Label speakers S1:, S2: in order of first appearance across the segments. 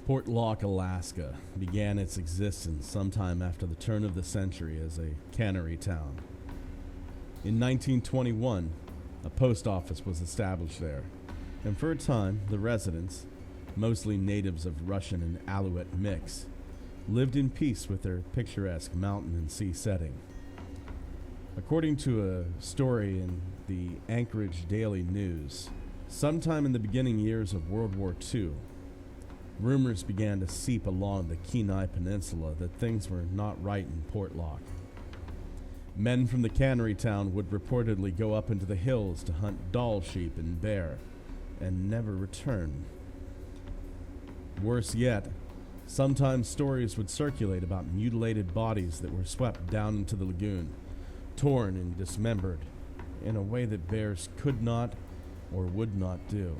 S1: Portlock, Alaska, began its existence sometime after the turn of the century as a cannery town. In 1921, a post office was established there, and for a time, the residents, mostly natives of Russian and Aleut mix, lived in peace with their picturesque mountain and sea setting. According to a story in the Anchorage Daily News, sometime in the beginning years of World War II, rumors began to seep along the Kenai Peninsula that things were not right in Portlock. Men from the cannery town would reportedly go up into the hills to hunt Dall sheep and bear, and never return. Worse yet, sometimes stories would circulate about mutilated bodies that were swept down into the lagoon, torn and dismembered, in a way that bears could not or would not do.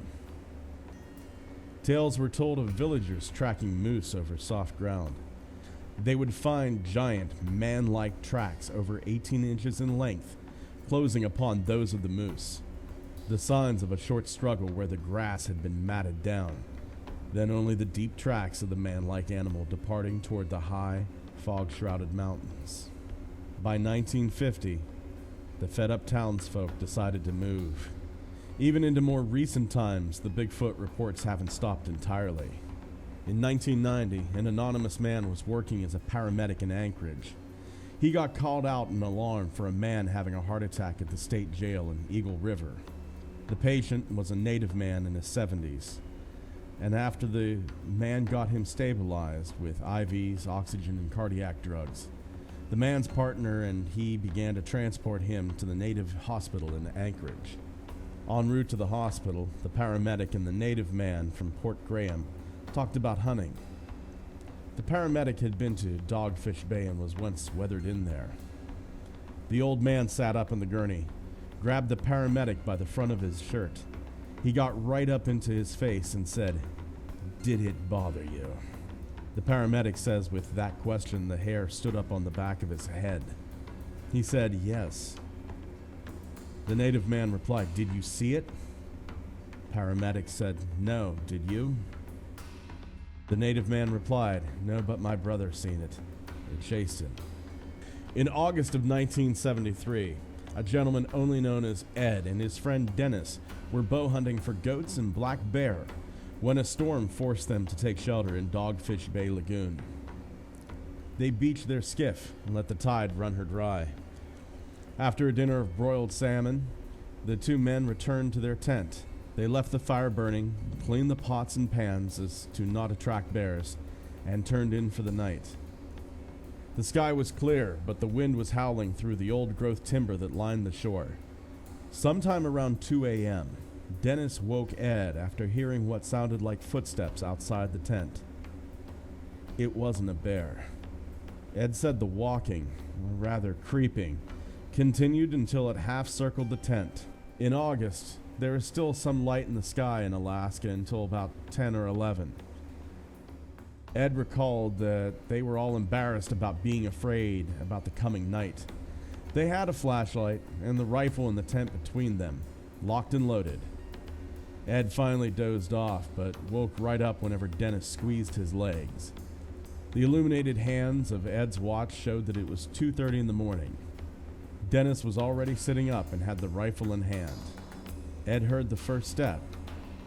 S1: Tales were told of villagers tracking moose over soft ground. They would find giant, man-like tracks over 18 inches in length, closing upon those of the moose, the signs of a short struggle where the grass had been matted down, then only the deep tracks of the man-like animal departing toward the high, fog-shrouded mountains. By 1950, the fed-up townsfolk decided to move. Even into more recent times, the Bigfoot reports haven't stopped entirely. In 1990, an anonymous man was working as a paramedic in Anchorage. He got called out in alarm for a man having a heart attack at the state jail in Eagle River. The patient was a native man in his 70s, and after the man got him stabilized with IVs, oxygen, and cardiac drugs, the man's partner and he began to transport him to the native hospital in Anchorage. En route to the hospital, the paramedic and the native man from Port Graham talked about hunting. The paramedic had been to Dogfish Bay and was once weathered in there. The old man sat up in the gurney, grabbed the paramedic by the front of his shirt. He got right up into his face and said, "Did it bother you?" The paramedic says with that question the hair stood up on the back of his head. He said, "Yes." The native man replied, "Did you see it?" Paramedic said, "No, did you?" The native man replied, "No, but my brother seen it. It chased him." In August of 1973, a gentleman only known as Ed and his friend Dennis were bow hunting for goats and black bear when a storm forced them to take shelter in Dogfish Bay Lagoon. They beached their skiff and let the tide run her dry. After a dinner of broiled salmon, the two men returned to their tent. They left the fire burning, cleaned the pots and pans as to not attract bears, and turned in for the night. The sky was clear, but the wind was howling through the old-growth timber that lined the shore. Sometime around 2 a.m., Dennis woke Ed after hearing what sounded like footsteps outside the tent. It wasn't a bear. Ed said the walking, or rather creeping, continued until it half-circled the tent. In August, there is still some light in the sky in Alaska until about 10 or 11. Ed recalled that they were all embarrassed about being afraid about the coming night. They had a flashlight and the rifle in the tent between them, locked and loaded. Ed finally dozed off, but woke right up whenever Dennis squeezed his legs. The illuminated hands of Ed's watch showed that it was 2:30 in the morning. Dennis was already sitting up and had the rifle in hand. Ed heard the first step,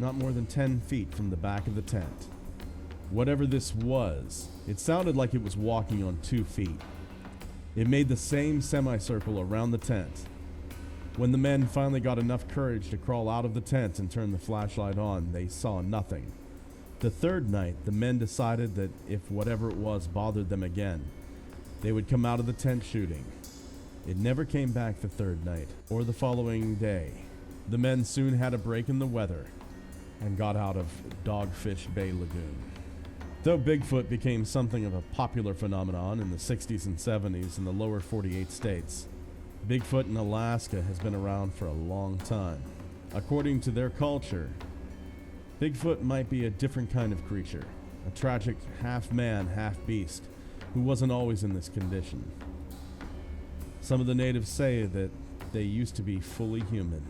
S1: not more than 10 feet from the back of the tent. Whatever this was, it sounded like it was walking on 2 feet. It made the same semicircle around the tent. When the men finally got enough courage to crawl out of the tent and turn the flashlight on, they saw nothing. The third night, the men decided that if whatever it was bothered them again, they would come out of the tent shooting. It never came back the third night, or the following day. The men soon had a break in the weather and got out of Dogfish Bay Lagoon. Though Bigfoot became something of a popular phenomenon in the 60s and 70s in the lower 48 states, Bigfoot in Alaska has been around for a long time. According to their culture, Bigfoot might be a different kind of creature, a tragic half-man, half-beast who wasn't always in this condition. Some of the natives say that they used to be fully human.